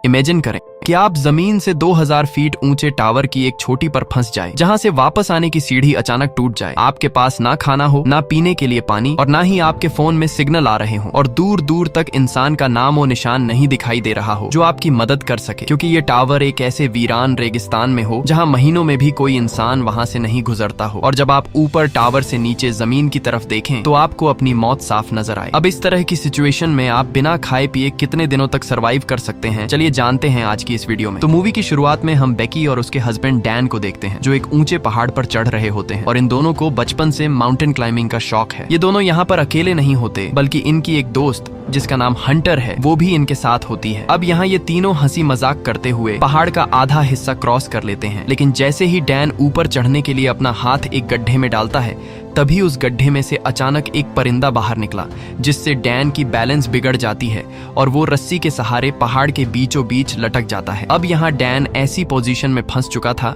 Imagine करें कि आप जमीन से 2000 फीट ऊंचे टावर की एक छोटी पर फंस जाए, जहां से वापस आने की सीढ़ी अचानक टूट जाए। आपके पास ना खाना हो, ना पीने के लिए पानी, और ना ही आपके फोन में सिग्नल आ रहे हो, और दूर दूर तक इंसान का नाम और निशान नहीं दिखाई दे रहा हो जो आपकी मदद कर सके, क्योंकि ये टावर एक ऐसे वीरान रेगिस्तान में हो जहाँ महीनों में भी कोई इंसान वहां से नहीं गुजरता हो। और जब आप ऊपर टावर से नीचे जमीन की तरफ देखें तो आपको अपनी मौत साफ नजर आए। अब इस तरह की सिचुएशन में आप बिना खाए पिए कितने दिनों तक सर्वाइव कर सकते हैं, चलिए जानते हैं आज इस वीडियो में। तो मूवी की शुरुआत में हम बेकी और उसके हस्बैंड डैन को देखते हैं, जो एक ऊंचे पहाड़ पर चढ़ रहे होते हैं, और इन दोनों को बचपन से माउंटेन क्लाइंबिंग का शौक है। ये दोनों यहाँ पर अकेले नहीं होते, बल्कि इनकी एक दोस्त जिसका नाम हंटर है वो भी इनके साथ होती है। अब यहाँ ये तीनों हंसी मजाक करते हुए पहाड़ का आधा हिस्सा क्रॉस कर लेते हैं, लेकिन जैसे ही डैन ऊपर चढ़ने के लिए अपना हाथ एक गड्ढे में डालता है, तभी उस गड्ढे में से अचानक एक परिंदा बाहर निकला, जिससे डैन की बैलेंस बिगड़ जाती है और वो रस्सी के सहारे पहाड़ के बीचों बीच लटक जाता है। अब यहाँ डैन ऐसी पोजीशन में फंस चुका था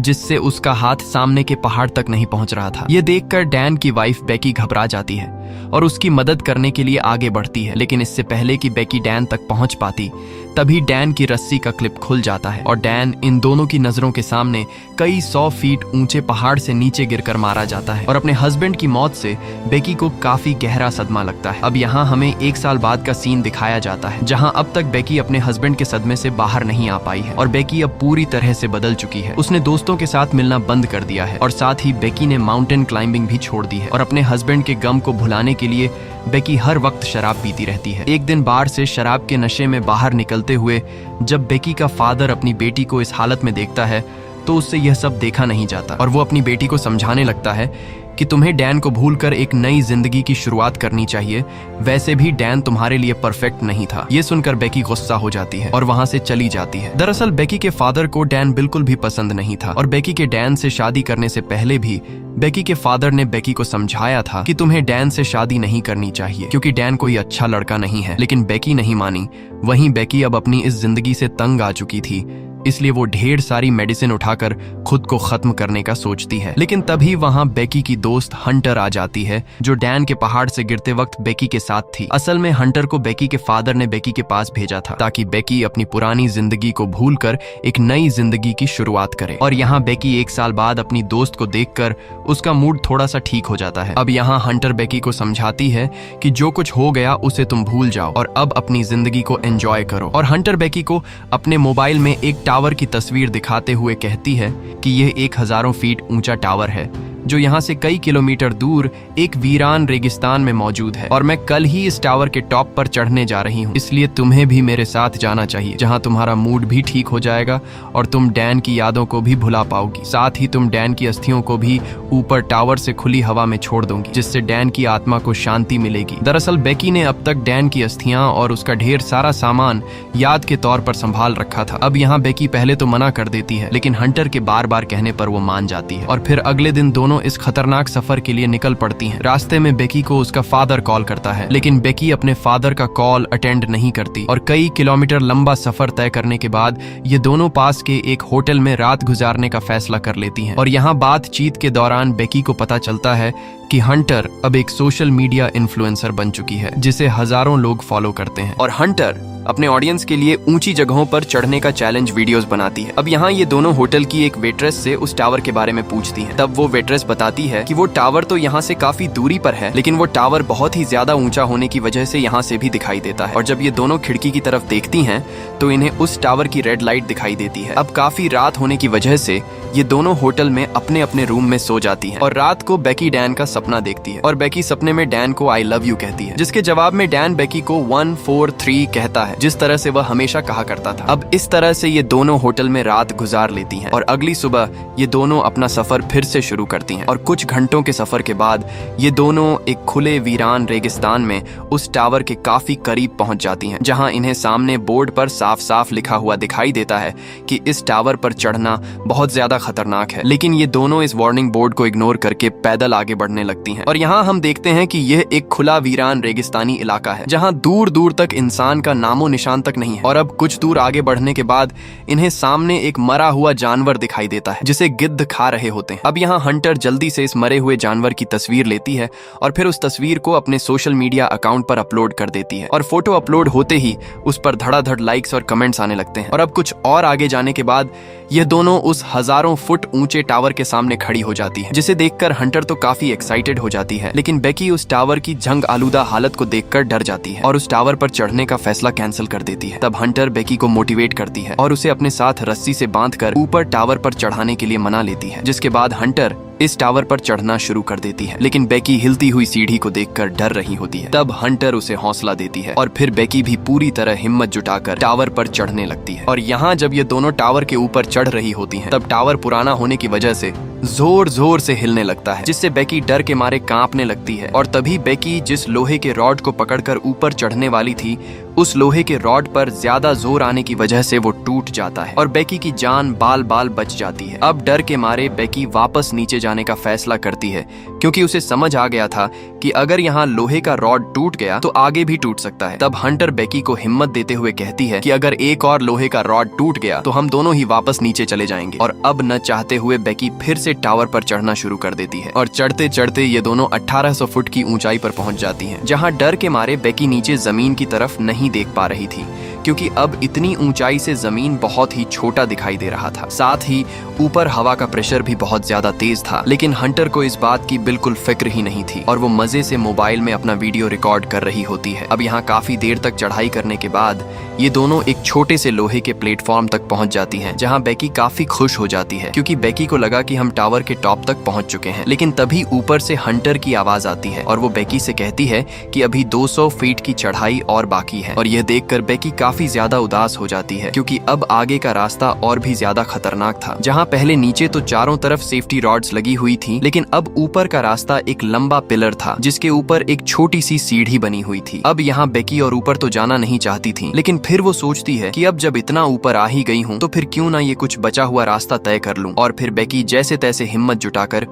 जिससे उसका हाथ सामने के पहाड़ तक नहीं पहुंच रहा था। ये देखकर डैन की वाइफ बेकी घबरा जाती है और उसकी मदद करने के लिए आगे बढ़ती है, लेकिन इससे पहले कि बेकी डैन तक पहुंच पाती, तभी डैन की रस्सी का क्लिप खुल जाता है और डैन इन दोनों की नजरों के सामने कई 100 फीट ऊंचे पहाड़ से नीचे गिरकर मारा जाता है। और अपने हस्बैंड की मौत से बेकी को काफी गहरा सदमा लगता है। अब यहाँ हमें 1 साल बाद का सीन दिखाया जाता है, जहाँ अब तक बेकी अपने हस्बैंड के सदमे से बाहर नहीं आ पाई है, और बेकी अब पूरी तरह से बदल चुकी है। उसने दोस्तों के साथ मिलना बंद कर दिया है, और साथ ही बेकी ने माउंटेन क्लाइंबिंग भी छोड़ दी है। और अपने हस्बैंड के गम को भुलाने के लिए बेकी हर वक्त शराब पीती रहती है। एक दिन बार से शराब के नशे में बाहर निकलते हुए जब बेकी का फादर अपनी बेटी को इस हालत में देखता है, तो उससे यह सब देखा नहीं जाता, और वो अपनी बेटी को समझाने लगता है कि तुम्हें डैन को भूलकर एक नई जिंदगी की शुरुआत करनी चाहिए। वैसे भी डैन तुम्हारे लिए परफेक्ट नहीं था। ये सुनकर बेकी गुस्सा हो जाती है और वहां से चली जाती है। दरअसल बेकी के फादर को डैन बिल्कुल भी पसंद नहीं था, और बेकी के डैन से शादी करने से पहले भी बेकी के फादर ने बेकी को समझाया था कि तुम्हें डैन से शादी नहीं करनी चाहिए, क्योंकि डैन कोई अच्छा लड़का नहीं है। लेकिन बेकी नहीं मानी। वहीं बेकी अब अपनी इस जिंदगी से तंग आ चुकी थी, इसलिए वो ढेर सारी मेडिसिन उठाकर खुद को खत्म करने का सोचती है। लेकिन तभी वहां बेकी की दोस्त हंटर आ जाती है, जो डैन के पहाड़ से गिरते वक्त बेकी के साथ थी। असल में हंटर को बेकी के फादर ने बेकी के पास भेजा था, ताकि बेकी अपनी पुरानी जिंदगी को भूलकर एक नई जिंदगी की शुरुआत करे। और यहाँ बेकी 1 साल बाद अपनी दोस्त को देखकर उसका मूड थोड़ा सा ठीक हो जाता है। अब यहाँ हंटर बेकी को समझाती है कि जो कुछ हो गया उसे तुम भूल जाओ और अब अपनी जिंदगी को एंजॉय करो। और हंटर बेकी को अपने मोबाइल में एक टावर की तस्वीर दिखाते हुए कहती है कि यह 1000 फीट ऊंचा टावर है, जो यहाँ से कई किलोमीटर दूर एक वीरान रेगिस्तान में मौजूद है, और मैं कल ही इस टावर के टॉप पर चढ़ने जा रही हूँ। इसलिए तुम्हें भी मेरे साथ जाना चाहिए, जहाँ तुम्हारा मूड भी ठीक हो जाएगा और तुम डैन की यादों को भी भुला पाओगी। साथ ही तुम डैन की अस्थियों को भी ऊपर टावर से खुली हवा में छोड़ दोगी, जिससे डैन की आत्मा को शांति मिलेगी। दरअसल बेकी ने अब तक डैन की अस्थियां और उसका ढेर सारा सामान याद के तौर पर संभाल रखा था। अब यहाँ बेकी पहले तो मना कर देती है, लेकिन हंटर के बार बार कहने पर वो मान जाती है, और फिर अगले दिन दोनों इस खतरनाक सफर के लिए निकल पड़ती हैं। रास्ते में बेकी को उसका फादर कॉल करता है, लेकिन बेकी अपने फादर का कॉल अटेंड नहीं करती, और कई किलोमीटर लंबा सफर तय करने के बाद ये दोनों पास के एक होटल में रात गुजारने का फैसला कर लेती हैं। और यहाँ बातचीत के दौरान बेकी को पता चलता है कि हंटर अब एक सोशल मीडिया इन्फ्लुएंसर बन चुकी है, जिसे हजारों लोग फॉलो करते हैं। और हंटर अपने ऑडियंस के लिए ऊंची जगहों पर चढ़ने का चैलेंज वीडियोस बनाती है। अब यहाँ ये दोनों होटल की एक वेट्रेस से उस टावर के बारे में पूछती हैं। तब वो वेट्रेस बताती है कि वो टावर तो यहाँ से काफी दूरी पर है, लेकिन वो टावर बहुत ही ज्यादा ऊंचा होने की वजह से यहाँ से भी दिखाई देता है। और जब ये दोनों खिड़की की तरफ देखती हैं तो इन्हें उस टावर की रेड लाइट दिखाई देती है। अब काफी रात होने की वजह से ये दोनों होटल में अपने अपने रूम में सो जाती हैं, और रात को बेकी डैन का सपना देखती है, और बेकी सपने में डैन को आई लव यू कहती है, जिसके जवाब में डैन बेकी को 143 कहता है, जिस तरह से वह हमेशा कहा करता था। अब इस तरह से ये दोनों होटल में रात गुजार लेती हैं, और अगली सुबह ये दोनों अपना सफर फिर से शुरू करती हैं। और कुछ घंटों के सफर के बाद ये दोनों एक खुले वीरान रेगिस्तान में उस टावर के काफी करीब पहुंच जाती हैं, जहां इन्हें सामने बोर्ड पर साफ साफ लिखा हुआ दिखाई देता है कि इस टावर पर चढ़ना बहुत ज्यादा ज्यादा खतरनाक है, लेकिन ये दोनों इस वार्निंग बोर्ड को इग्नोर करके पैदल आगे बढ़ने लगती हैं। और यहाँ हम देखते हैं कि यह एक खुला वीरान रेगिस्तानी इलाका है जहाँ दूर दूर तक इंसान का नामो निशान तक नहीं है। और अब कुछ दूर आगे बढ़ने के बाद इन्हें सामने एक मरा हुआ जानवर दिखाई देता है जिसे गिद्ध खा रहे होते हैं। अब यहाँ हंटर जल्दी से इस मरे हुए जानवर की तस्वीर लेती है और फिर उस तस्वीर को अपने सोशल मीडिया अकाउंट पर अपलोड कर देती है। और फोटो अपलोड होते ही उस पर धड़ाधड़ लाइक्स और कमेंट्स आने लगते हैं। और अब कुछ और आगे जाने के बाद यह दोनों उस हजारों फुट ऊंचे टावर के सामने खड़ी हो जाती है, जिसे देखकर हंटर तो काफी एक्साइटेड हो जाती है। लेकिन बेकी उस टावर की जंग आलूदा हालत को देखकर डर जाती है और उस टावर पर चढ़ने का फैसला कैंसिल कर देती है। तब हंटर बेकी को मोटिवेट करती है और उसे अपने साथ रस्सी से बांधकर ऊपर टावर पर चढ़ाने के लिए मना लेती है, जिसके बाद हंटर इस टावर पर चढ़ना शुरू कर देती है। लेकिन बेकी हिलती हुई सीढ़ी को देखकर डर रही होती है। तब हंटर उसे हौसला देती है और फिर बेकी भी पूरी तरह हिम्मत जुटाकर टावर पर चढ़ने लगती है। और यहाँ जब ये दोनों टावर के ऊपर चढ़ रही होती हैं, तब टावर पुराना होने की वजह से जोर जोर से हिलने लगता है, जिससे बेकी डर के मारे कांपने लगती है। और तभी बेकी जिस लोहे के रॉड को पकड़कर ऊपर चढ़ने वाली थी, उस लोहे के रॉड पर ज्यादा जोर आने की वजह से वो टूट जाता है और बेकी की जान बाल बाल बच जाती है। अब डर के मारे बेकी वापस नीचे जाने का फैसला करती है, क्योंकि उसे समझ आ गया था कि अगर यहाँ लोहे का रॉड टूट गया तो आगे भी टूट सकता है। तब हंटर बेकी को हिम्मत देते हुए कहती है कि अगर एक और लोहे का रॉड टूट गया तो हम दोनों ही वापस नीचे चले जाएंगे। और अब न चाहते हुए बेकी फिर से टावर पर चढ़ना शुरू कर देती है और चढ़ते चढ़ते ये दोनों 1800 फुट की ऊंचाई पर पहुंच जाती हैं, जहां डर के मारे बेकी नीचे जमीन की तरफ नहीं देख पा रही थी, क्योंकि अब इतनी ऊंचाई से जमीन बहुत ही छोटा दिखाई दे रहा था। साथ ही ऊपर हवा का प्रेशर भी बहुत ज्यादा तेज था। लेकिन हंटर को इस बात की बिल्कुल फिक्र ही नहीं थी और वो मजे से मोबाइल में अपना वीडियो रिकॉर्ड कर रही होती है। अब यहाँ काफी देर तक चढ़ाई करने के बाद ये दोनों एक छोटे से लोहे के प्लेटफॉर्म तक पहुंच जाती हैं, जहां बेकी काफी खुश हो जाती है, क्योंकि बेकी को लगा कि हम टावर के टॉप तक पहुंच चुके हैं। लेकिन तभी ऊपर से हंटर की आवाज आती है और वो बेकी से कहती है कि अभी 200 फीट की चढ़ाई और बाकी है। और यह देखकर बेकी काफी ज्यादा उदास हो जाती है, क्योंकि अब आगे का रास्ता और भी ज्यादा खतरनाक था। जहाँ पहले नीचे तो चारों तरफ सेफ्टी रॉड्स लगी हुई थी, लेकिन अब ऊपर का रास्ता एक लंबा पिलर था जिसके ऊपर एक छोटी सी सीढ़ी बनी हुई थी। अब यहाँ बेकी और ऊपर तो जाना नहीं चाहती थी, लेकिन फिर वो सोचती है कि अब जब इतना ऊपर आ ही गई हूँ तो फिर क्यों ना ये कुछ बचा हुआ रास्ता तय कर लूं। और फिर बेकी जैसे तैसे हिम्मत जुटाकर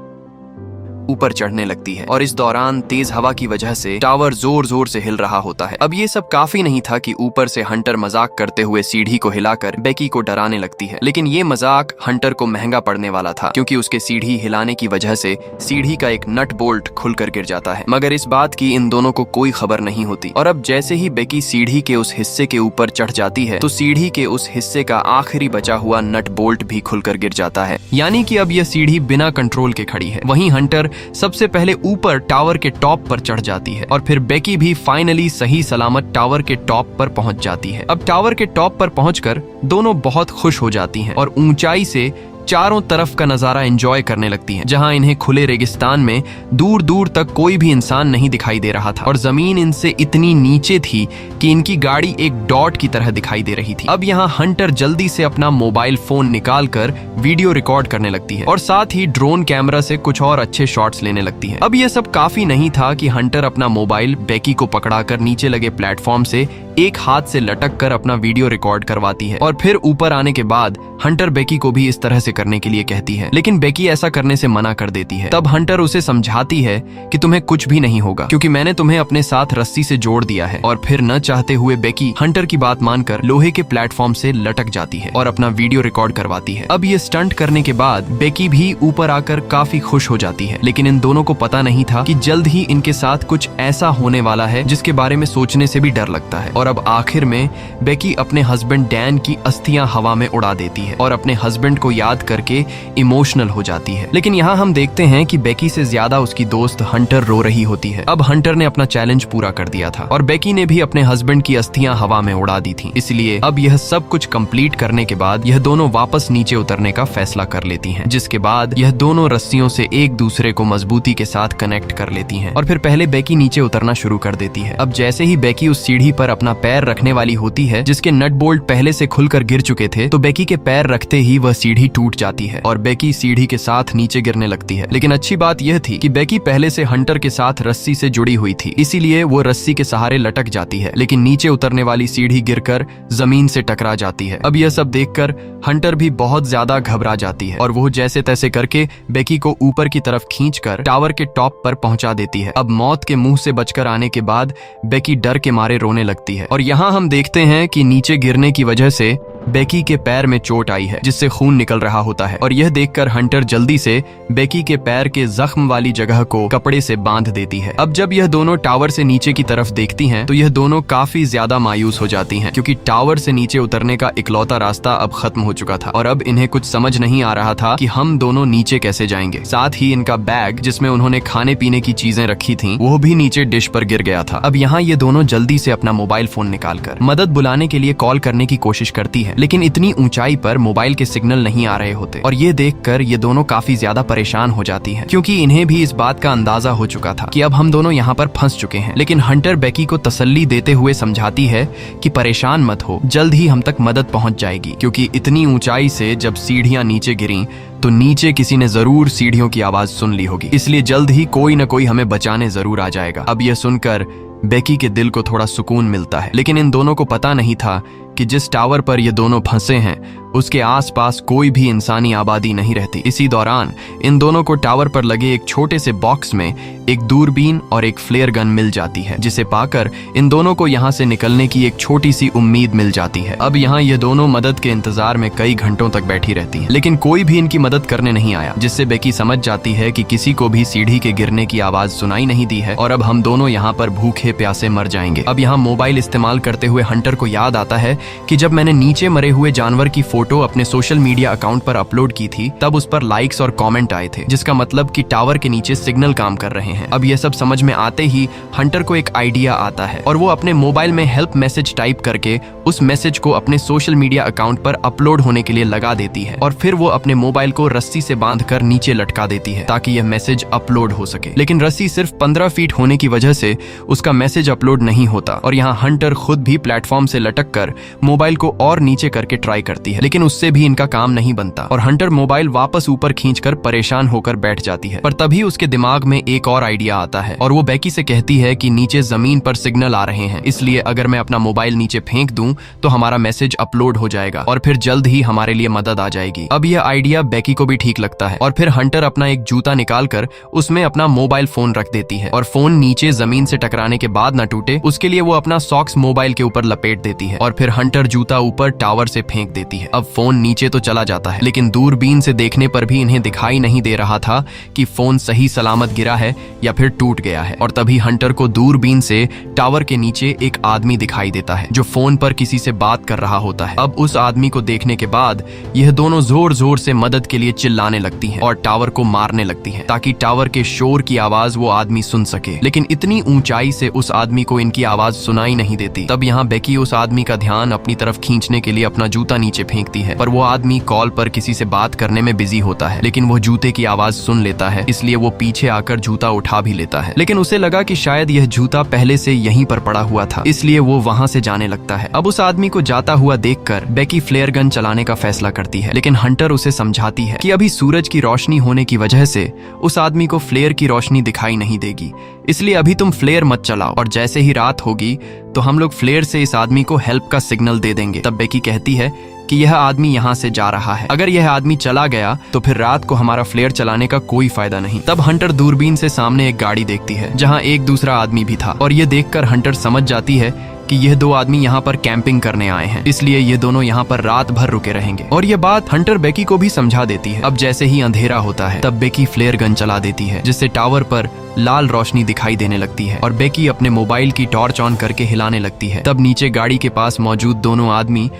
ऊपर चढ़ने लगती है और इस दौरान तेज हवा की वजह से टावर जोर जोर से हिल रहा होता है। अब ये सब काफी नहीं था कि ऊपर से हंटर मजाक करते हुए सीढ़ी को हिलाकर बेकी को डराने लगती है, लेकिन ये मजाक हंटर को महंगा पड़ने वाला था, क्योंकि उसके सीढ़ी हिलाने की वजह से सीढ़ी का एक नट बोल्ट खुलकर गिर जाता है। मगर इस बात की इन दोनों को कोई खबर नहीं होती। और अब जैसे ही बेकी सीढ़ी के उस हिस्से के ऊपर चढ़ जाती है तो सीढ़ी के उस हिस्से का आखिरी बचा हुआ नट बोल्ट भी खुलकर गिर जाता है, यानी कि अब यह सीढ़ी बिना कंट्रोल के खड़ी है। वहीं हंटर सबसे पहले ऊपर टावर के टॉप पर चढ़ जाती है और फिर बेकी भी फाइनली सही सलामत टावर के टॉप पर पहुंच जाती है। अब टावर के टॉप पर पहुंचकर दोनों बहुत खुश हो जाती हैं और ऊंचाई से चारों तरफ का नजारा एंजॉय करने लगती हैं, जहां इन्हें खुले रेगिस्तान में दूर दूर तक कोई भी इंसान नहीं दिखाई दे रहा था और जमीन इनसे इतनी नीचे थी कि इनकी गाड़ी एक डॉट की तरह दिखाई दे रही थी। अब यहाँ हंटर जल्दी से अपना मोबाइल फोन निकालकर वीडियो रिकॉर्ड करने लगती है और साथ ही ड्रोन कैमरा से कुछ और अच्छे शॉट्स लेने लगती है। अब यह सब काफी नहीं था कि हंटर अपना मोबाइल बेकी को पकड़ाकर नीचे लगे प्लेटफॉर्म से एक हाथ से लटक कर अपना वीडियो रिकॉर्ड करवाती है और फिर ऊपर आने के बाद हंटर बेकी को भी इस तरह से करने के लिए कहती है, लेकिन बेकी ऐसा करने से मना कर देती है। तब हंटर उसे समझाती है कि तुम्हें कुछ भी नहीं होगा, क्योंकि मैंने तुम्हें अपने साथ रस्सी से जोड़ दिया है। और फिर न चाहते हुए बेकी हंटर की बात मानकर लोहे के प्लेटफॉर्म से लटक जाती है और अपना वीडियो रिकॉर्ड करवाती है। अब ये स्टंट करने के बाद बेकी भी ऊपर आकर काफी खुश हो जाती है, लेकिन इन दोनों को पता नहीं था कि जल्द ही इनके साथ कुछ ऐसा होने वाला है जिसके बारे में सोचने से भी डर लगता है। और अब आखिर में बेकी अपने हस्बैंड डैन की अस्थियां हवा में उड़ा देती है और अपने हस्बैंड को याद करके इमोशनल हो जाती है। लेकिन यहाँ हम देखते हैं कि बेकी से ज्यादा उसकी दोस्त हंटर रो रही होती है। अब हंटर ने अपना चैलेंज पूरा कर दिया था और बेकी ने भी अपने हस्बैंड की अस्थियां हवा में उड़ा दी थी। इसलिए अब यह सब कुछ कंप्लीट करने के बाद यह दोनों वापस नीचे उतरने का फैसला कर लेती हैं, जिसके बाद यह दोनों रस्सियों से एक दूसरे को मजबूती के साथ कनेक्ट कर लेती हैं और फिर पहले बेकी नीचे उतरना शुरू कर देती है। अब जैसे ही बेकी उस सीढ़ी पर अपना पैर रखने वाली होती है, जिसके नट बोल्ट पहले से खुलकर गिर चुके थे, तो बेकी के पैर रखते ही वह सीढ़ी टूट जाती है और बेकी सीढ़ी के साथ नीचे गिरने लगती है। लेकिन अच्छी बात यह थी कि बेकी पहले से हंटर के साथ रस्सी से जुड़ी हुई थी, इसीलिए वो रस्सी के सहारे लटक जाती है, लेकिन नीचे उतरने वाली सीढ़ी गिरकर जमीन से टकरा जाती है। अब यह सब देखकर हंटर भी बहुत ज्यादा घबरा जाती है और वो जैसे तैसे करके बेकी को ऊपर की तरफ खींचकर टावर के टॉप पर पहुंचा देती है। अब मौत के मुंह से बचकर आने के बाद बेकी डर के मारे रोने लगती है और यहाँ हम देखते हैं कि नीचे गिरने की वजह से बेकी के पैर में चोट आई है, जिससे खून निकल रहा होता है और यह देखकर हंटर जल्दी से बेकी के पैर के जख्म वाली जगह को कपड़े से बांध देती है। अब जब यह दोनों टावर से नीचे की तरफ देखती हैं, तो यह दोनों काफी ज्यादा मायूस हो जाती हैं, क्योंकि टावर से नीचे उतरने का इकलौता रास्ता अब खत्म हो चुका था और अब इन्हें कुछ समझ नहीं आ रहा था कि हम दोनों नीचे कैसे जाएंगे। साथ ही इनका बैग, जिसमें उन्होंने खाने पीने की चीजें रखी थी, वो भी नीचे डिश पर गिर गया था। अब यहाँ ये दोनों जल्दी से अपना मोबाइल फोन निकालकर मदद बुलाने के लिए कॉल करने की कोशिश करती है, लेकिन इतनी ऊंचाई पर मोबाइल के सिग्नल नहीं आ रहे होते और ये देखकर ये दोनों काफी ज्यादा परेशान हो जाती हैं, क्योंकि इन्हें भी इस बात का अंदाजा हो चुका था कि अब हम दोनों यहाँ पर फंस चुके हैं। लेकिन हंटर बेकी को तसल्ली देते हुए समझाती है कि परेशान मत हो, जल्द ही हम तक मदद पहुंच जाएगी, क्योंकि इतनी ऊंचाई से जब सीढ़ियां नीचे गिरी तो नीचे किसी ने जरूर सीढ़ियों की आवाज सुन ली होगी, इसलिए जल्द ही कोई न कोई हमें बचाने जरूर आ जाएगा। अब यह सुनकर बेकी के दिल को थोड़ा सुकून मिलता है, लेकिन इन दोनों को पता नहीं था कि जिस टावर पर ये दोनों फंसे हैं उसके आसपास कोई भी इंसानी आबादी नहीं रहती। इसी दौरान इन दोनों को टावर पर लगे एक छोटे से बॉक्स में एक दूरबीन और एक फ्लेयर गन मिल जाती है, जिसे पाकर इन दोनों को यहाँ से निकलने की एक छोटी सी उम्मीद मिल जाती है। अब यहाँ ये दोनों मदद के इंतजार में कई घंटों तक बैठी रहती हैं, लेकिन कोई भी इनकी मदद करने नहीं आया, जिससे बेकी समझ जाती है कि किसी को भी सीढ़ी के गिरने की आवाज सुनाई नहीं दी है और अब हम दोनों यहाँ पर भूखे प्यासे मर जाएंगे। अब यहाँ मोबाइल इस्तेमाल करते हुए हंटर को याद आता है कि जब मैंने नीचे मरे हुए जानवर की फोटो अपने सोशल मीडिया अकाउंट पर अपलोड की थी, तब उस पर लाइक्स और कमेंट आए थे, जिसका मतलब कि टावर के नीचे सिग्नल काम कर रहे हैं। अब यह सब समझ में आते ही हंटर को एक आइडिया आता है और वो अपने मोबाइल में हेल्प मैसेज टाइप करके उस मैसेज को अपने सोशल मीडिया अकाउंट पर अपलोड होने के लिए लगा देती है और फिर वो अपने मोबाइल को रस्सी से बांधकर नीचे लटका देती है ताकि यह मैसेज अपलोड हो सके। लेकिन रस्सी सिर्फ 15 फीट होने की वजह से उसका मैसेज अपलोड नहीं होता और यहाँ हंटर खुद भी प्लेटफॉर्म से लटक कर मोबाइल को और नीचे करके ट्राई करती है, लेकिन उससे भी इनका काम नहीं बनता और हंटर मोबाइल वापस ऊपर खींचकर परेशान होकर बैठ जाती है। पर तभी उसके दिमाग में एक और आइडिया आता है और वो बेकी से कहती है कि नीचे जमीन पर सिग्नल आ रहे हैं, इसलिए अगर मैं अपना मोबाइल नीचे फेंक दूं तो हमारा मैसेज अपलोड हो जाएगा और फिर जल्द ही हमारे लिए मदद आ जाएगी। अब यह आइडिया बेकी को भी ठीक लगता है और फिर हंटर अपना एक जूता निकालकर उसमें अपना मोबाइल फोन रख देती है और फोन नीचे जमीन से टकराने के बाद न टूटे उसके लिए वो अपना सॉक्स मोबाइल के ऊपर लपेट देती है और फिर हंटर जूता ऊपर टावर से फेंक देती है। अब फोन नीचे तो चला जाता है, लेकिन दूरबीन से देखने पर भी इन्हें दिखाई नहीं दे रहा था कि फोन सही सलामत गिरा है या फिर टूट गया है। और तभी हंटर को दूरबीन से टावर के नीचे एक आदमी दिखाई देता है जो फोन पर किसी से बात कर रहा होता है। अब उस आदमी को देखने के बाद यह दोनों जोर जोर से मदद के लिए चिल्लाने लगती हैं और टावर को मारने लगती हैं ताकि टावर के शोर की आवाज वो आदमी सुन सके, लेकिन इतनी ऊंचाई से उस आदमी को इनकी आवाज सुनाई नहीं देती। तब यहाँ बेकी उस आदमी का ध्यान अपनी तरफ खींचने के लिए अपना जूता नीचे फेंकती है, पर वो आदमी कॉल पर किसी से बात करने में बिजी होता है, लेकिन वो जूते की आवाज सुन लेता है, इसलिए वो पीछे आकर जूता उठा भी लेता है। लेकिन उसे लगा कि शायद यह जूता पहले से यहीं पर पड़ा हुआ था, इसलिए वो वहां से जाने लगता है। अब उस आदमी को जाता हुआ देखकर बेकी फ्लेयर गन चलाने का फैसला करती है, लेकिन हंटर उसे समझाती है कि अभी सूरज की रोशनी होने की वजह से उस आदमी को फ्लेयर की रोशनी दिखाई नहीं देगी, इसलिए अभी तुम फ्लेयर मत चलाओ और जैसे ही रात होगी तो हम लोग फ्लेयर से इस आदमी को हेल्प का सिग्नल दे देंगे। तब बेकी कहती है कि यह आदमी यहाँ से जा रहा है, अगर यह आदमी चला गया तो फिर रात को हमारा फ्लेयर चलाने का कोई फायदा नहीं। तब हंटर दूरबीन से सामने एक गाड़ी देखती है जहाँ एक दूसरा आदमी भी था और ये देखकर हंटर समझ जाती है कि यह दो आदमी यहाँ पर कैंपिंग करने आए हैं, इसलिए ये दोनों यहाँ पर रात भर रुके रहेंगे और ये बात हंटर बेकी को भी समझा देती है। अब जैसे ही अंधेरा होता है तब बेकी फ्लेयर गन चला देती है, जिससे टावर पर लाल रोशनी दिखाई देने लगती है और बेकी अपने मोबाइल की टॉर्च ऑन करके हिलाने लगती है। तब नीचे गाड़ी के पास मौजूद दोनों आदमी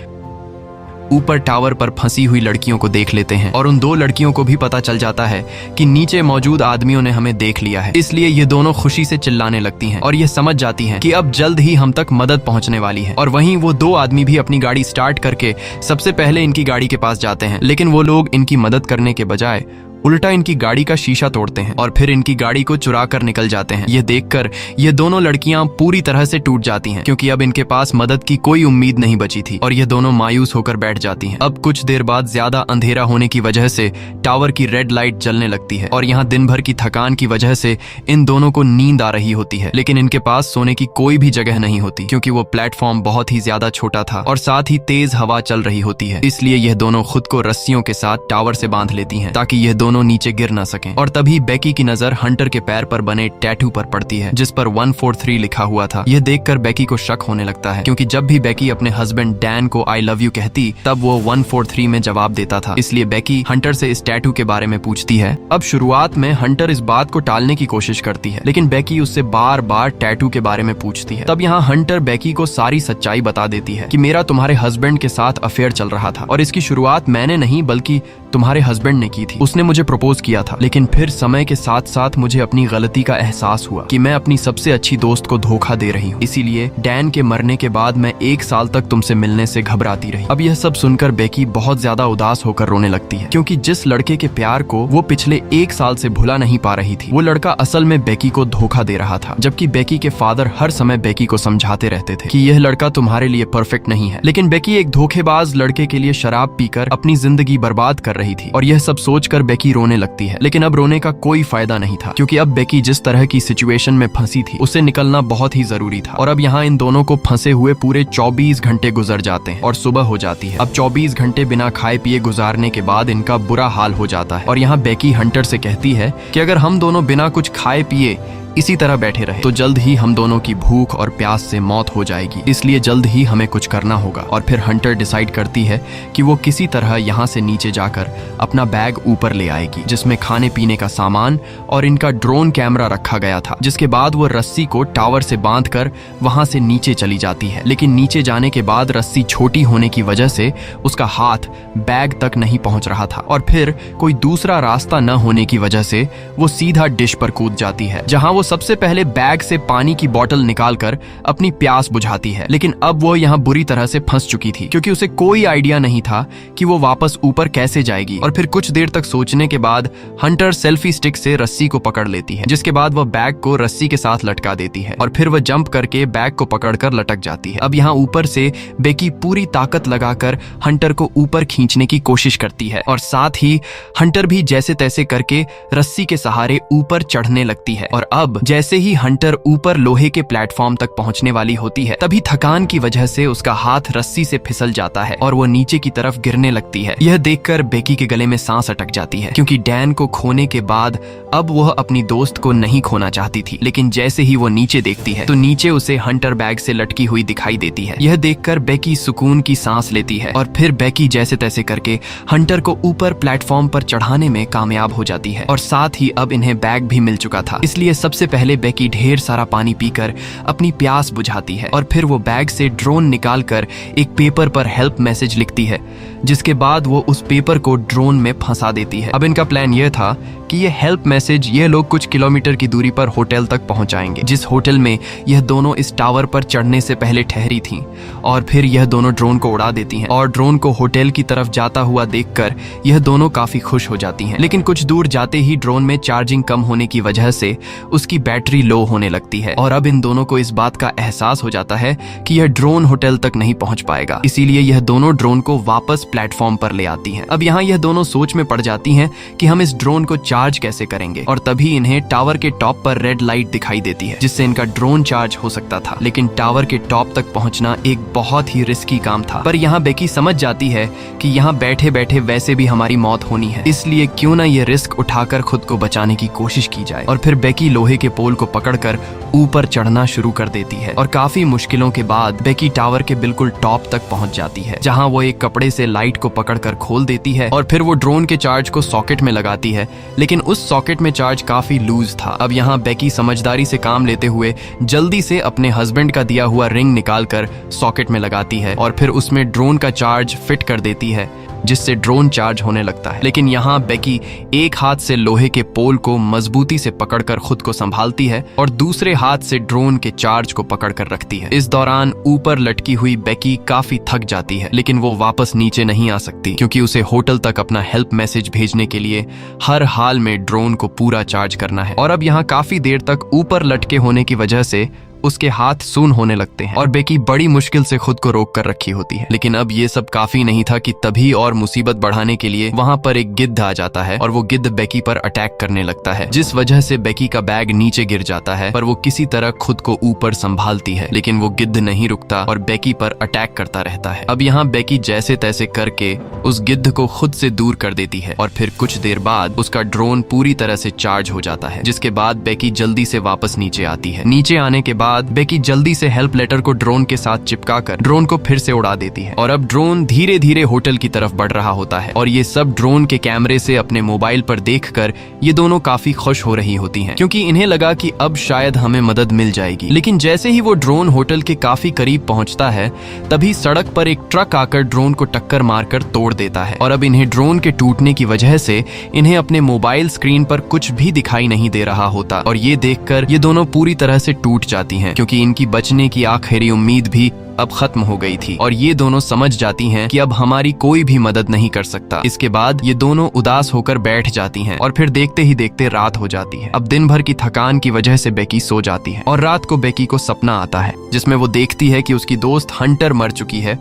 ऊपर टावर पर फंसी हुई लड़कियों को देख लेते हैं और उन दो लड़कियों को भी पता चल जाता है कि नीचे मौजूद आदमियों ने हमें देख लिया है, इसलिए ये दोनों खुशी से चिल्लाने लगती हैं और ये समझ जाती हैं कि अब जल्द ही हम तक मदद पहुंचने वाली है। और वहीं वो दो आदमी भी अपनी गाड़ी स्टार्ट करके सबसे पहले इनकी गाड़ी के पास जाते हैं, लेकिन वो लोग इनकी मदद करने के बजाय उल्टा इनकी गाड़ी का शीशा तोड़ते हैं और फिर इनकी गाड़ी को चुरा कर निकल जाते हैं। यह देखकर ये दोनों लड़कियां पूरी तरह से टूट जाती हैं क्योंकि अब इनके पास मदद की कोई उम्मीद नहीं बची थी और ये दोनों मायूस होकर बैठ जाती हैं। अब कुछ देर बाद ज्यादा अंधेरा होने की वजह से टावर की रेड लाइट जलने लगती है और यहाँ दिन भर की थकान की वजह से इन दोनों को नींद आ रही होती है, लेकिन इनके पास सोने की कोई भी जगह नहीं होती क्योंकि वो प्लेटफॉर्म बहुत ही ज्यादा छोटा था और साथ ही तेज हवा चल रही होती है। इसलिए यह दोनों खुद को रस्सियों के साथ टावर से बांध लेती हैं ताकि यह दोनों नीचे गिर ना सकें। और तभी बेकी की नजर हंटर के पैर पर बने टैटू पर पड़ती है जिस पर 143 लिखा हुआ था। यह देखकर बेकी को शक होने लगता है क्योंकि जब भी बेकी अपने हस्बैंड डैन को आई लव यू कहती तब वो 143 में जवाब देता था। इसलिए बेकी हंटर से इस टैटू के बारे में पूछती है। अब शुरुआत में हंटर इस बात को टालने की कोशिश करती है, लेकिन बेकी उससे बार बार टैटू के बारे में पूछती है। तब यहाँ हंटर बेकी को सारी सच्चाई बता देती है कि मेरा तुम्हारे हस्बैंड के साथ अफेयर चल रहा था और इसकी शुरुआत मैंने नहीं बल्कि तुम्हारे हस्बैंड ने की थी। उसने मुझे प्रपोज किया था, लेकिन फिर समय के साथ साथ मुझे अपनी गलती का एहसास हुआ कि मैं अपनी सबसे अच्छी दोस्त को धोखा दे रही हूँ। इसीलिए डैन के मरने के बाद मैं 1 साल तक तुमसे मिलने से घबराती रही। अब यह सब सुनकर बेकी बहुत ज्यादा उदास होकर रोने लगती है क्योंकि जिस लड़के के प्यार को वो पिछले 1 साल से भुला नहीं पा रही थी, वो लड़का असल में बेकी को धोखा दे रहा था। जबकि बेकी के फादर हर समय बेकी को समझाते रहते थे कि यह लड़का तुम्हारे लिए परफेक्ट नहीं है, लेकिन बेकी एक धोखेबाज लड़के के लिए शराब पीकर अपनी जिंदगी बर्बाद कर रही थी और यह सब सोचकर बेकी रोने लगती है। लेकिन अब रोने का कोई फायदा नहीं था क्योंकि अब बेकी जिस तरह की सिचुएशन में फंसी थी उससे निकलना बहुत ही जरूरी था। और अब यहाँ इन दोनों को फंसे हुए पूरे 24 घंटे गुजर जाते हैं और सुबह हो जाती है। अब 24 घंटे बिना खाए पिए गुजारने के बाद इनका बुरा हाल हो जाता है और यहाँ बेकी हंटर से कहती है कि अगर हम दोनों बिना कुछ खाए पिए इसी तरह बैठे रहे तो जल्द ही हम दोनों की भूख और प्यास से मौत हो जाएगी, इसलिए जल्द ही हमें कुछ करना होगा। और फिर हंटर डिसाइड करती है कि वो किसी तरह यहाँ से नीचे जाकर अपना बैग ऊपर ले आएगी जिसमें खाने पीने का सामान और इनका ड्रोन कैमरा रखा गया था। जिसके बाद वो रस्सी को टावर से बांधकर वहां से नीचे चली जाती है, लेकिन नीचे जाने के बाद रस्सी छोटी होने की वजह से उसका हाथ बैग तक नहीं पहुंच रहा था और फिर कोई दूसरा रास्ता न होने की वजह से वो सीधा डिश पर कूद जाती है जहां वो सबसे पहले बैग से पानी की बोतल निकालकर अपनी प्यास बुझाती है। लेकिन अब वो यहाँ बुरी तरह से फंस चुकी थी क्योंकि उसे कोई आइडिया नहीं था कि वो वापस ऊपर कैसे जाएगी। और फिर कुछ देर तक सोचने के बाद हंटर सेल्फी स्टिक से रस्सी को पकड़ लेती है, जिसके बाद वह बैग को रस्सी के साथ लटका देती है और फिर वह जंप करके बैग को पकड़कर लटक जाती है। अब यहाँ ऊपर से बेकी पूरी ताकत लगाकर हंटर को ऊपर खींचने की कोशिश करती है और साथ ही हंटर भी जैसे तैसे करके रस्सी के सहारे ऊपर चढ़ने लगती है। और अब जैसे ही हंटर ऊपर लोहे के प्लेटफॉर्म तक पहुंचने वाली होती है तभी थकान की वजह से उसका हाथ रस्सी से फिसल जाता है और वो नीचे की तरफ गिरने लगती है। यह देखकर बेकी के गले में सांस अटक जाती है क्योंकि डैन को खोने के बाद अब वह अपनी दोस्त को नहीं खोना चाहती थी। लेकिन जैसे ही वो नीचे देखती है तो नीचे उसे हंटर बैग से लटकी हुई दिखाई देती है। यह देखकर बेकी सुकून की सांस लेती है और फिर बेकी जैसे तैसे करके हंटर को ऊपर प्लेटफॉर्म पर चढ़ाने में कामयाब हो जाती है और साथ ही अब इन्हें बैग भी मिल चुका था। इसलिए सबसे पहले बेकी ढेर सारा पानी पीकर अपनी प्यास बुझाती है और फिर वो बैग से ड्रोन निकालकर एक पेपर पर हेल्प मैसेज लिखती है, जिसके बाद वो उस पेपर को ड्रोन में फंसा देती है। अब इनका प्लान यह था कि ये हेल्प मैसेज ये लोग कुछ किलोमीटर की दूरी पर होटल तक पहुंचाएंगे, जिस होटल में यह दोनों इस टावर पर चढ़ने से पहले ठहरी थीं। और फिर यह दोनों ड्रोन को उड़ा देती हैं और ड्रोन को होटल की तरफ जाता हुआ देखकर यह दोनों काफी खुश हो जाती हैं। लेकिन कुछ दूर जाते ही ड्रोन में चार्जिंग कम होने की वजह से उसकी बैटरी लो होने लगती है और अब इन दोनों को इस बात का एहसास हो जाता है कि यह ड्रोन होटल तक नहीं पहुंच पाएगा। इसीलिए यह दोनों ड्रोन को वापस प्लेटफॉर्म पर ले आती हैं। अब यहाँ यह दोनों सोच में पड़ जाती हैं कि हम इस ड्रोन को चार्ज कैसे करेंगे और तभी इन्हें टावर के टॉप पर रेड लाइट दिखाई देती है जिससे इनका ड्रोन चार्ज हो सकता था। लेकिन टावर के टॉप तक पहुंचना एक बहुत ही रिस्की काम था। पर यहाँ बेकी समझ जाती है कि यहाँ बैठे बैठे वैसे भी हमारी मौत होनी है, इसलिए क्यों ना ये रिस्क उठाकर खुद को बचाने की कोशिश की जाए। और फिर बेकी लोहे के पोल को पकड़कर ऊपर चढ़ना शुरू कर देती है और काफी मुश्किलों के बाद बेकी टावर के बिल्कुल टॉप तक पहुंच जाती है, जहां वो एक कपड़े से लाइट को पकड़कर खोल देती है और फिर वो ड्रोन के चार्ज को सॉकेट में लगाती है। लेकिन उस सॉकेट में चार्ज काफी लूज था। अब यहाँ बेकी समझदारी से काम लेते हुए जल्दी से अपने हस्बैंड का दिया हुआ रिंग निकालकर सॉकेट में लगाती है और फिर उसमें ड्रोन का चार्ज फिट कर देती है। जिससे ड्रोन चार्ज होने लगता है। लेकिन यहाँ बेकी एक हाथ से लोहे के पोल को मजबूती से पकड़कर खुद को संभालती है और दूसरे हाथ से ड्रोन के चार्ज को पकड़कर रखती है। इस दौरान ऊपर लटकी हुई बेकी काफी थक जाती है, लेकिन वो वापस नीचे नहीं आ सकती क्योंकि उसे होटल तक अपना हेल्प मैसेज भेजने के लिए हर हाल में ड्रोन को पूरा चार्ज करना है। और अब यहाँ काफी देर तक ऊपर लटके होने की वजह से उसके हाथ सून होने लगते हैं और बेकी बड़ी मुश्किल से खुद को रोक कर रखी होती है। लेकिन अब ये सब काफी नहीं था कि तभी और मुसीबत बढ़ाने के लिए वहां पर एक गिद्ध आ जाता है और वो गिद्ध बेकी पर अटैक करने लगता है, जिस वजह से बेकी का बैग नीचे गिर जाता है। पर वो किसी तरह खुद को ऊपर संभालती है, लेकिन वो गिद्ध नहीं रुकता और बेकी पर अटैक करता रहता है। अब यहाँ बेकी जैसे तैसे करके उस गिद्ध को खुद से दूर कर देती है और फिर कुछ देर बाद उसका ड्रोन पूरी तरह से चार्ज हो जाता है, जिसके बाद बेकी जल्दी से वापस नीचे आती है। नीचे आने के बाद बेकी जल्दी से हेल्प लेटर को ड्रोन के साथ चिपकाकर ड्रोन को फिर से उड़ा देती है और अब ड्रोन धीरे धीरे होटल की तरफ बढ़ रहा होता है। और ये सब ड्रोन के कैमरे से अपने मोबाइल पर देखकर ये दोनों काफी खुश हो रही होती हैं, क्योंकि इन्हें लगा कि अब शायद हमें मदद मिल जाएगी। लेकिन जैसे ही वो ड्रोन होटल के काफी करीब पहुंचता है, तभी सड़क पर एक ट्रक आकर ड्रोन को टक्कर मारकर तोड़ देता है और अब इन्हें ड्रोन के टूटने की वजह से इन्हें अपने मोबाइल स्क्रीन पर कुछ भी दिखाई नहीं दे रहा होता। और ये देखकर ये दोनों पूरी तरह से टूट जाती हैं, क्योंकि इनकी बचने की आखिरी उम्मीद भी अब खत्म हो गई थी और ये दोनों समझ जाती हैं कि अब हमारी कोई भी मदद नहीं कर सकता। इसके बाद ये दोनों उदास होकर बैठ जाती हैं और फिर देखते ही देखते रात हो जाती है। अब दिन भर की थकान की वजह से बेकी सो जाती है और रात को बेकी को सपना आता है, जिसमें वो देखती है कि उसकी दोस्त हंटर मर चुकी है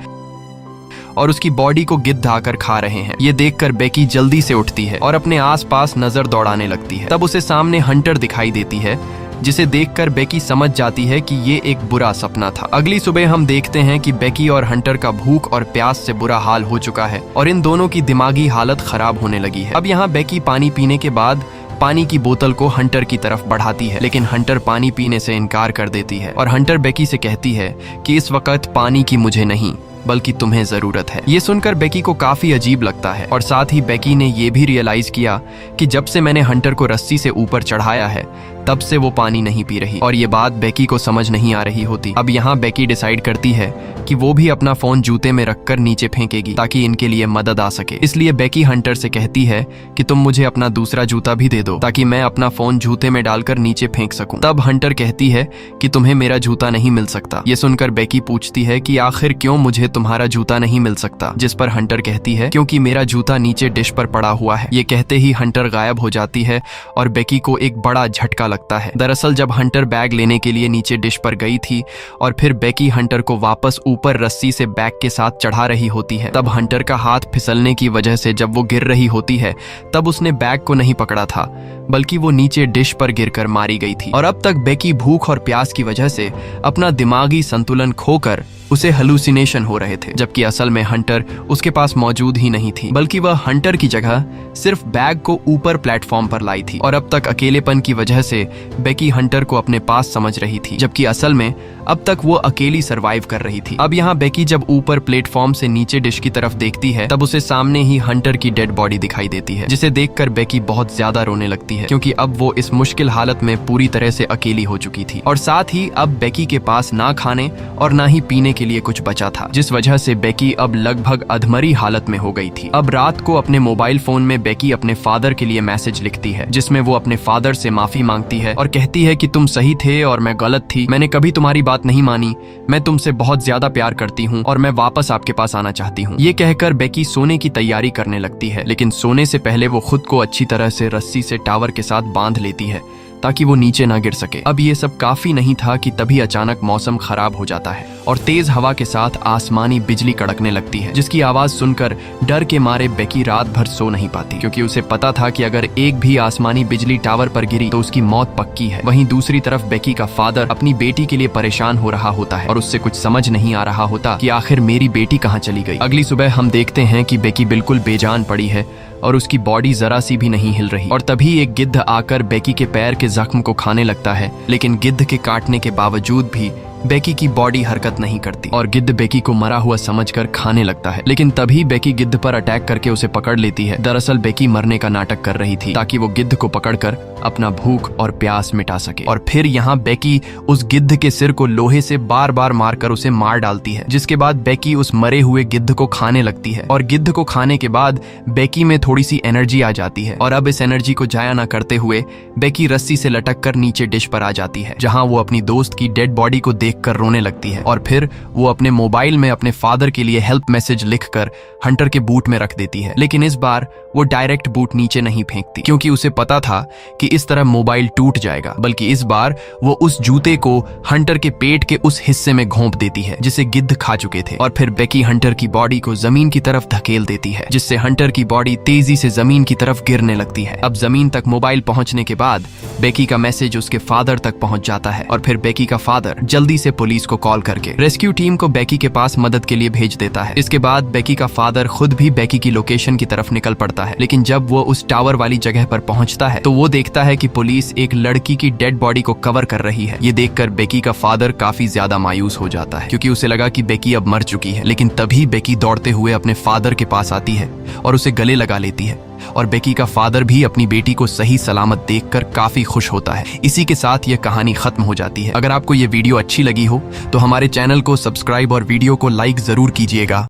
और उसकी बॉडी को गिद्ध आकर खा रहे हैं। ये देखकर बेकी जल्दी से उठती है और अपने आसपास नजर दौड़ाने लगती है। तब उसे सामने हंटर दिखाई देती है, जिसे देखकर बेकी समझ जाती है कि ये एक बुरा सपना था। अगली सुबह हम देखते हैं कि बेकी और हंटर का भूख और प्यास से बुरा हाल हो चुका है और इन दोनों की दिमागी हालत खराब होने लगी है। अब यहाँ बेकी पानी पीने के बाद पानी की बोतल को हंटर की तरफ बढ़ाती है, लेकिन हंटर पानी पीने से इनकार कर देती है और हंटर बेकी से कहती है कि इस वक्त पानी की मुझे नहीं बल्कि तुम्हें जरूरत है। ये सुनकर बेकी को काफी अजीब लगता है और साथ ही बेकी ने ये भी रियलाइज किया कि जब से मैंने हंटर को रस्सी से ऊपर चढ़ाया है तब से वो पानी नहीं पी रही और ये बात बेकी को समझ नहीं आ रही होती। अब यहाँ बेकी डिसाइड करती है कि वो भी अपना फोन जूते में रखकर नीचे फेंकेगी ताकि इनके लिए मदद आ सके। इसलिए बेकी हंटर से कहती है कि तुम मुझे अपना दूसरा जूता भी दे दो ताकि मैं अपना फोन जूते में डालकर नीचे फेंक सकूं। तब हंटर कहती है कि तुम्हें मेरा जूता नहीं मिल सकता। ये सुनकर बेकी पूछती है कि आखिर क्यों मुझे तुम्हारा जूता नहीं मिल सकता, जिस पर हंटर कहती है क्योंकि मेरा जूता नीचे डिश पर पड़ा हुआ है। ये कहते ही हंटर गायब हो जाती है और बेकी को एक बड़ा झटका लगता है। दरअसल जब हंटर बैग लेने के लिए नीचे डिश पर गई थी और फिर बेकी हंटर को वापस ऊपर रस्सी से बैग के साथ चढ़ा रही होती है, तब हंटर का हाथ फिसलने की वजह से जब वो गिर रही होती है तब उसने बैग को नहीं पकड़ा था बल्कि वो नीचे डिश पर गिरकर मारी गई थी। और अब तक बेकी भूख और प्यास की वजह से अपना दिमागी संतुलन खोकर उसे हेलुसिनेशन हो रहे थे, जबकि असल में हंटर उसके पास मौजूद ही नहीं थी, बल्कि वह हंटर की जगह सिर्फ बैग को ऊपर प्लेटफॉर्म पर लाई थी। और अब तक अकेलेपन की वजह से बेकी हंटर को अपने पास समझ रही थी, जबकि असल में अब तक वो अकेली सरवाइव कर रही थी। अब यहाँ बेकी जब ऊपर प्लेटफॉर्म से नीचे डिश की तरफ देखती है तब उसे सामने ही हंटर की डेड बॉडी दिखाई देती है, जिसे देखकर बेकी बहुत ज्यादा रोने लगती है, क्योंकि अब वो इस मुश्किल हालत में पूरी तरह से अकेली हो चुकी थी और साथ ही अब बेकी के पास ना खाने और ना ही पीने के लिए कुछ बचा था, जिस वजह से बेकी अब लगभग अधमरी हालत में हो गई थी। अब रात को अपने मोबाइल फोन में बेकी अपने फादर के लिए मैसेज लिखती है, जिसमें वो अपने फादर से माफी मांगती है और कहती है कि तुम सही थे और मैं गलत थी, मैंने कभी तुम्हारी बात नहीं मानी, मैं तुमसे बहुत ज्यादा प्यार करती हूँ और मैं वापस आपके पास आना चाहती हूँ। ये कहकर बेकी सोने की तैयारी करने लगती है, लेकिन सोने से पहले वो खुद को अच्छी तरह से रस्सी से टावर के साथ बांध लेती है ताकि वो नीचे ना गिर सके। अब ये सब काफी नहीं था कि तभी अचानक मौसम खराब हो जाता है और तेज हवा के साथ आसमानी बिजली कड़कने लगती है, जिसकी आवाज सुनकर डर के मारे बेकी रात भर सो नहीं पाती, क्योंकि उसे पता था कि अगर एक भी आसमानी बिजली टावर पर गिरी तो उसकी मौत पक्की है। वहीं दूसरी तरफ बेकी का फादर अपनी बेटी के लिए परेशान हो रहा होता है और उससे कुछ समझ नहीं आ रहा होता कि आखिर मेरी बेटी कहाँ चली गई। अगली सुबह हम देखते हैं कि बेकी बिल्कुल बेजान पड़ी है और उसकी बॉडी जरा सी भी नहीं हिल रही और तभी एक गिद्ध आकर बेकी के पैर के जख्म को खाने लगता है, लेकिन गिद्ध के काटने के बावजूद भी बेकी की बॉडी हरकत नहीं करती और गिद्ध बेकी को मरा हुआ समझकर खाने लगता है। लेकिन तभी बेकी गिद्ध पर अटैक करके उसे पकड़ लेती है। दरअसल बेकी मरने का नाटक कर रही थी ताकि वो गिद्ध को पकड़कर अपना भूख और प्यास मिटा सके। और फिर यहाँ बेकी उस गिद्ध के सिर को लोहे से बार बार मारकर उसे मार डालती है, जिसके बाद बेकी उस मरे हुए गिद्ध को खाने लगती है। और गिद्ध को खाने के बाद बेकी में थोड़ी सी एनर्जी आ जाती है और अब इस एनर्जी को जाया ना करते हुए बेकी रस्सी से लटक कर नीचे डिश पर आ जाती है, जहाँ वो अपनी दोस्त की डेड बॉडी को देखकर रोने लगती है। और फिर वो अपने मोबाइल में अपने फादर के लिए हेल्प मैसेज लिखकर हंटर के बूट में रख देती है। लेकिन इस बार वो डायरेक्ट बूट नीचे नहीं फेंकती, क्योंकि उसे पता था कि इस तरह मोबाइल टूट जाएगा, बल्कि इस बार वो उस जूते को हंटर के पेट के उस हिस्से में घोंप देती है जिसे गिद्ध खा चुके थे। और फिर बेकी हंटर की बॉडी को जमीन की तरफ धकेल देती है, जिससे हंटर की बॉडी तेजी से जमीन की तरफ गिरने लगती है। अब जमीन तक मोबाइल पहुंचने के बाद बेकी का मैसेज उसके फादर तक पहुंच जाता है और फिर बेकी का फादर जल्दी से पुलिस को कॉल करके रेस्क्यू टीम को बेकी के पास मदद के लिए भेज देता है। इसके बाद बेकी का फादर खुद भी बेकी की लोकेशन की तरफ निकल पड़ता है। लेकिन जब वो उस टावर वाली जगह पर पहुंचता है तो वो देखता है कि पुलिस एक लड़की की डेड बॉडी को कवर कर रही है। ये देखकर बेकी का फादर काफी ज्यादा मायूस हो जाता है, क्योंकि उसे लगा कि बेकी अब मर चुकी है। लेकिन तभी बेकी दौड़ते हुए अपने फादर के पास आती है और उसे गले लगा लेती है। और बेकी का फादर भी अपनी बेटी को सही सलामत देखकर काफी खुश होता है। इसी के साथ यह कहानी खत्म हो जाती है। अगर आपको ये वीडियो अच्छी लगी हो तो हमारे चैनल को सब्सक्राइब और वीडियो को लाइक जरूर कीजिएगा।